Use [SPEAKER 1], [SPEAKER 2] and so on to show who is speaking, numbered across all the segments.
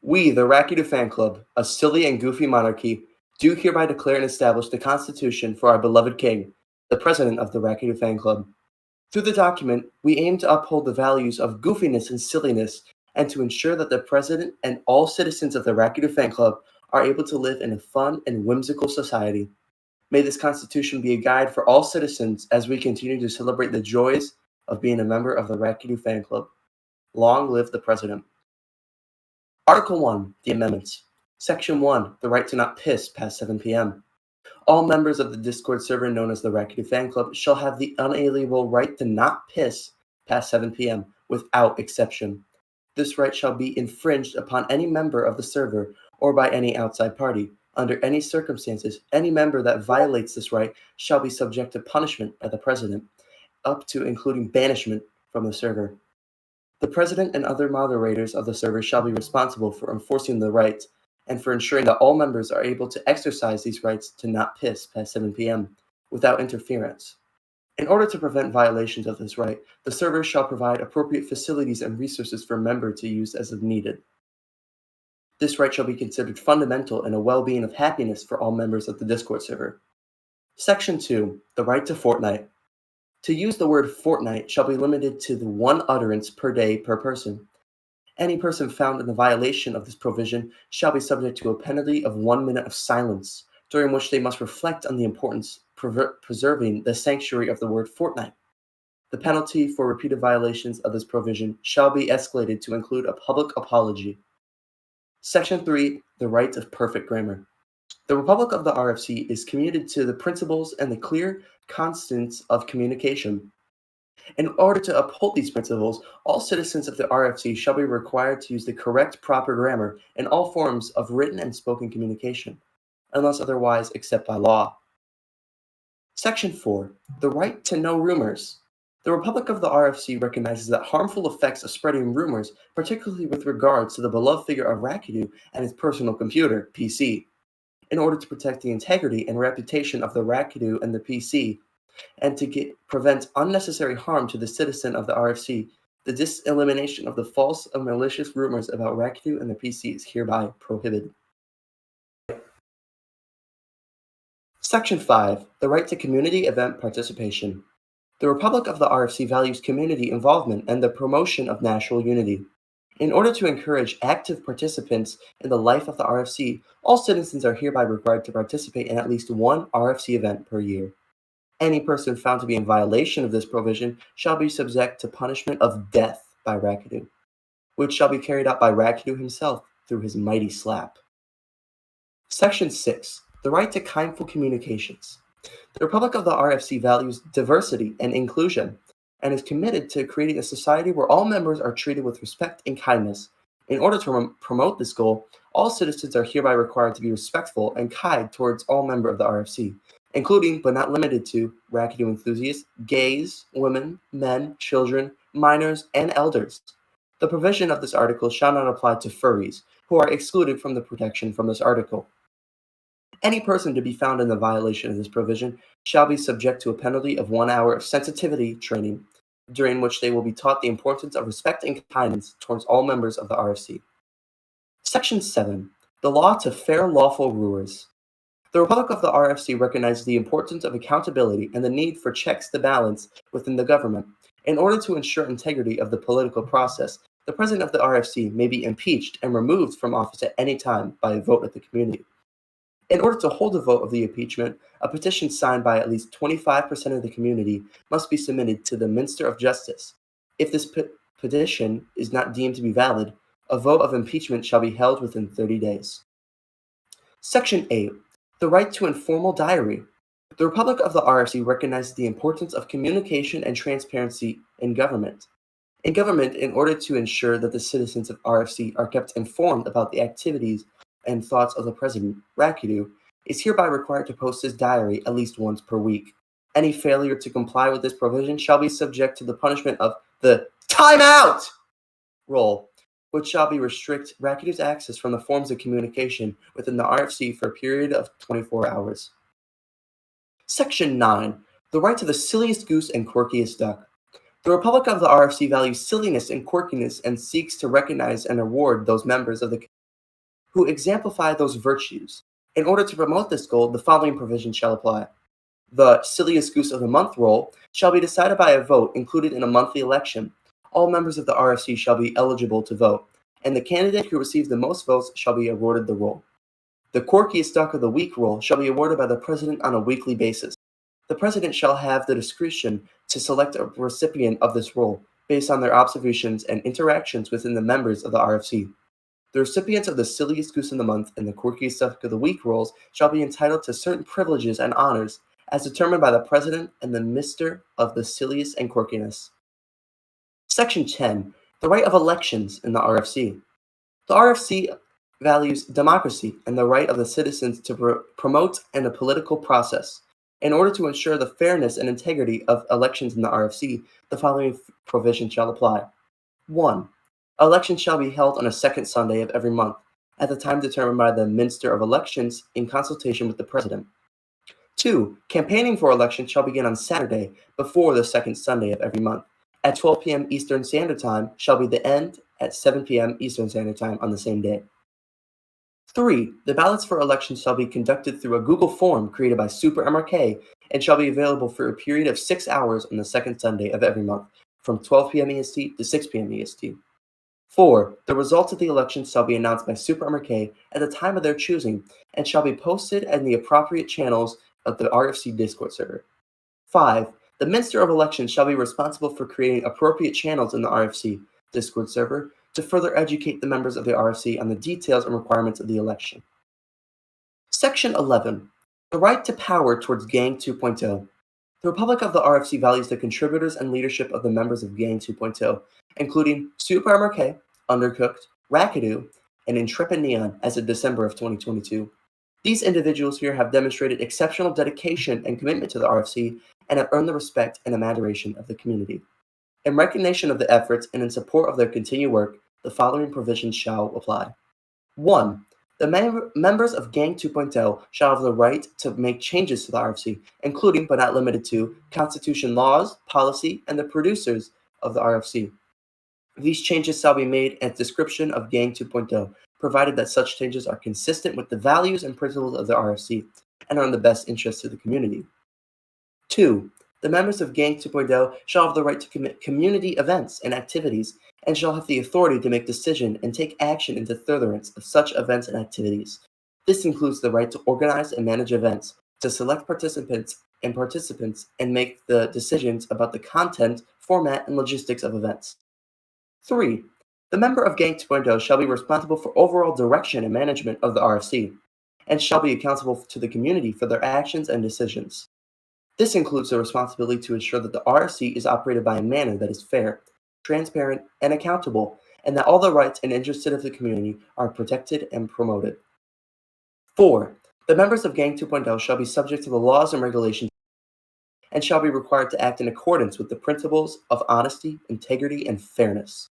[SPEAKER 1] We, the Rakadoo Fan Club, a silly and goofy monarchy, do hereby declare and establish the Constitution for our beloved King, the President of the Rakadoo Fan Club. Through the document, we aim to uphold the values of goofiness and silliness, and to ensure that the President and all citizens of the Rakadoo Fan Club are able to live in a fun and whimsical society. May this Constitution be a guide for all citizens as we continue to celebrate the joys of being a member of the Rakadoo Fan Club. Long live the President. Article 1, the amendments. Section 1, the right to not piss past 7 p.m. All members of the Discord server known as the Rakadoo Fan Club shall have the unalienable right to not piss past 7 p.m. without exception. This right shall be infringed upon any member of the server or by any outside party. Under any circumstances, any member that violates this right shall be subject to punishment by the President, up to including banishment from the server. The President and other moderators of the server shall be responsible for enforcing the right and for ensuring that all members are able to exercise these rights to not piss past 7 p.m. without interference. In order to prevent violations of this right, the server shall provide appropriate facilities and resources for a member to use as needed. This right shall be considered fundamental in a well-being of happiness for all members of the Discord server. Section 2, the right to fortnight. To use the word fortnight shall be limited to the one utterance per day per person. Any person found in a violation of this provision shall be subject to a penalty of 1 minute of silence, during which they must reflect on the importance of preserving the sanctuary of the word fortnight. The penalty for repeated violations of this provision shall be escalated to include a public apology. Section 3, the right of perfect grammar. The Republic of the RFC is committed to the principles and the clear constants of communication. In order to uphold these principles, all citizens of the RFC shall be required to use the correct proper grammar in all forms of written and spoken communication, unless otherwise except by law. Section 4, the right to know rumors. The Republic of the RFC recognizes that harmful effects of spreading rumors, particularly with regards to the beloved figure of Rakadoo and his personal computer, PC. In order to protect the integrity and reputation of the Rakadoo and the PC, and to prevent unnecessary harm to the citizen of the RFC, the diselimination of the false and malicious rumors about Rakadoo and the PC is hereby prohibited. Section 5, the right to community event participation. The Republic of the RFC values community involvement and the promotion of national unity. In order to encourage active participants in the life of the RFC, all citizens are hereby required to participate in at least one RFC event per year. Any person found to be in violation of this provision shall be subject to punishment of death by Rakadoo, which shall be carried out by Rakadoo himself through his mighty slap. Section 6, the right to kindful communications. The Republic of the RFC values diversity and inclusion, and is committed to creating a society where all members are treated with respect and kindness. In order to promote this goal, all citizens are hereby required to be respectful and kind towards all members of the RFC, including but not limited to Rakadoo enthusiasts, gays, women, men, children, minors, and elders. The provision of this article shall not apply to furries, who are excluded from the protection from this article. Any person to be found in the violation of this provision shall be subject to a penalty of 1 hour of sensitivity training, during which they will be taught the importance of respect and kindness towards all members of the RFC. Section 7, the law to fair lawful rulers. The Republic of the RFC recognizes the importance of accountability and the need for checks to balance within the government. In order to ensure integrity of the political process, the President of the RFC may be impeached and removed from office at any time by a vote of the community. In order to hold a vote of the impeachment, a petition signed by at least 25% of the community must be submitted to the Minister of Justice. If this petition is not deemed to be valid, a vote of impeachment shall be held within 30 days. Section 8, the right to informal diary. The Republic of the RFC recognizes the importance of communication and transparency in government. In order to ensure that the citizens of RFC are kept informed about the activities and thoughts of the President, Rakadoo is hereby required to post his diary at least once per week. Any failure to comply with this provision shall be subject to the punishment of the timeout rule, which shall be restrict Rakadoo's access from the forms of communication within the RFC for a period of 24 hours. Section 9, the right to the silliest goose and quirkiest duck. The Republic of the RFC values silliness and quirkiness and seeks to recognize and reward those members of the who exemplify those virtues. In order to promote this goal, the following provisions shall apply. The silliest goose of the month role shall be decided by a vote included in a monthly election. All members of the RFC shall be eligible to vote, and the candidate who receives the most votes shall be awarded the role. The quirkiest duck of the week role shall be awarded by the president on a weekly basis. The president shall have the discretion to select a recipient of this role based on their observations and interactions within the members of the RFC. The recipients of the silliest goose of the month and the quirkiest duck of the week roles shall be entitled to certain privileges and honors as determined by the president and the Mr. of the silliest and quirkiness. Section 10. The right of elections in the RFC. The RFC values democracy and the right of the citizens to promote in a political process. In order to ensure the fairness and integrity of elections in the RFC, the following provision shall apply. 1. Elections shall be held on a second Sunday of every month, at the time determined by the Minister of Elections in consultation with the President. 2. Campaigning for elections shall begin on Saturday before the second Sunday of every month. At 12 p.m. Eastern Standard Time shall be the end at 7 p.m. Eastern Standard Time on the same day. 3. The ballots for elections shall be conducted through a Google form created by Super MRK and shall be available for a period of 6 hours on the second Sunday of every month, from 12 p.m. EST to 6 p.m. EST. 4. The results of the elections shall be announced by Super MRK at the time of their choosing and shall be posted in the appropriate channels of the RFC Discord server. 5. The Minister of Elections shall be responsible for creating appropriate channels in the RFC Discord server to further educate the members of the RFC on the details and requirements of the election. Section 11. The right to power towards Gang 2.0. The Republic of the RFC values the contributors and leadership of the members of Gang 2.0, including Super MRK, Undercooked, Rakadoo, and Intrepid Neon as of December of 2022. These individuals here have demonstrated exceptional dedication and commitment to the RFC and have earned the respect and admiration of the community. In recognition of the efforts and in support of their continued work, the following provisions shall apply. 1. The members of Gang 2.0 shall have the right to make changes to the RFC, including but not limited to Constitution laws, policy, and the producers of the RFC. These changes shall be made at description of Gang 2.0, provided that such changes are consistent with the values and principles of the RFC and are in the best interest of the community. 2. The members of Gang 2.0 shall have the right to commit community events and activities and shall have the authority to make decision and take action into furtherance of such events and activities. This includes the right to organize and manage events, to select participants and make the decisions about the content, format, and logistics of events. 3. The member of Gang 2.0 shall be responsible for overall direction and management of the RFC and shall be accountable to the community for their actions and decisions. This includes the responsibility to ensure that the RFC is operated by a manner that is fair, transparent, and accountable, and that all the rights and interests of the community are protected and promoted. 4. The members of Gang 2.0 shall be subject to the laws and regulations and shall be required to act in accordance with the principles of honesty, integrity, and fairness.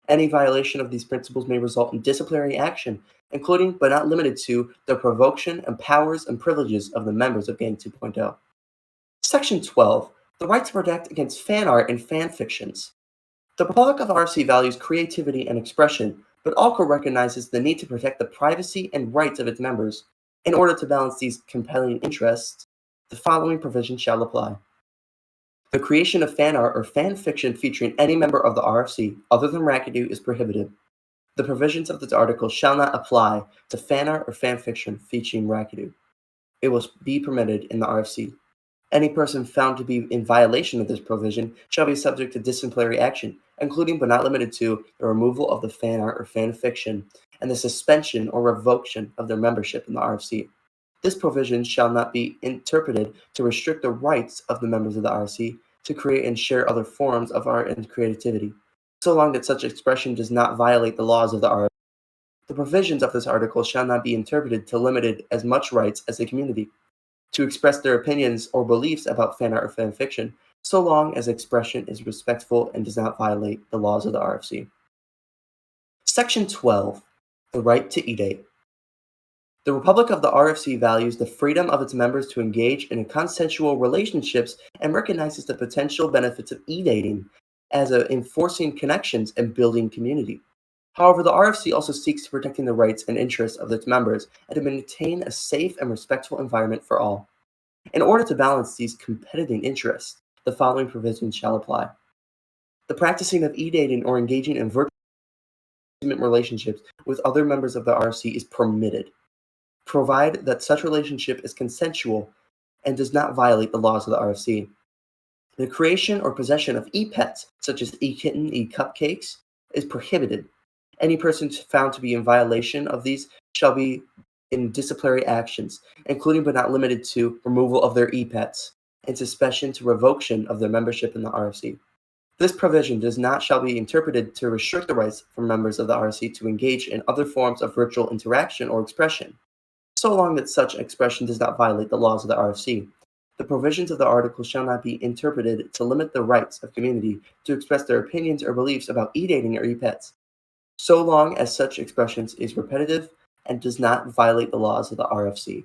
[SPEAKER 1] Any violation of these principles may result in disciplinary action, including but not limited to the provocation and powers and privileges of the members of Gang 2.0. Section 12. The right to protect against fan art and fan fictions. The Republic of RFC values creativity and expression, but also recognizes the need to protect the privacy and rights of its members. In order to balance these compelling interests, the following provisions shall apply. The creation of fan art or fan fiction featuring any member of the RFC other than Rakadoo is prohibited. The provisions of this article shall not apply to fan art or fan fiction featuring Rakadoo. It will be permitted in the RFC. Any person found to be in violation of this provision shall be subject to disciplinary action, including but not limited to the removal of the fan art or fan fiction and the suspension or revocation of their membership in the RFC. This provision shall not be interpreted to restrict the rights of the members of the RFC to create and share other forms of art and creativity, so long that such expression does not violate the laws of the RFC. The provisions of this article shall not be interpreted to limit as much rights as the community to express their opinions or beliefs about fan art or fan fiction, so long as expression is respectful and does not violate the laws of the RFC. Section 12. The right to e-date. The Republic of the RFC values the freedom of its members to engage in consensual relationships and recognizes the potential benefits of e-dating as enforcing connections and building community. However, the RFC also seeks to protect the rights and interests of its members and to maintain a safe and respectful environment for all. In order to balance these competing interests, the following provisions shall apply. The practicing of e-dating or engaging in virtual intimate relationships with other members of the RFC is permitted, provided that such relationship is consensual and does not violate the laws of the RFC. The creation or possession of e-pets, such as e-kitten, e-cupcakes, is prohibited. Any person found to be in violation of these shall be in disciplinary actions, including but not limited to removal of their e-pets and suspension to revocation of their membership in the RFC. This provision shall be interpreted to restrict the rights for members of the RFC to engage in other forms of virtual interaction or expression, so long that such expression does not violate the laws of the RFC. The provisions of the article shall not be interpreted to limit the rights of community to express their opinions or beliefs about e-dating or e-pets, so long as such expressions is repetitive and does not violate the laws of the RFC.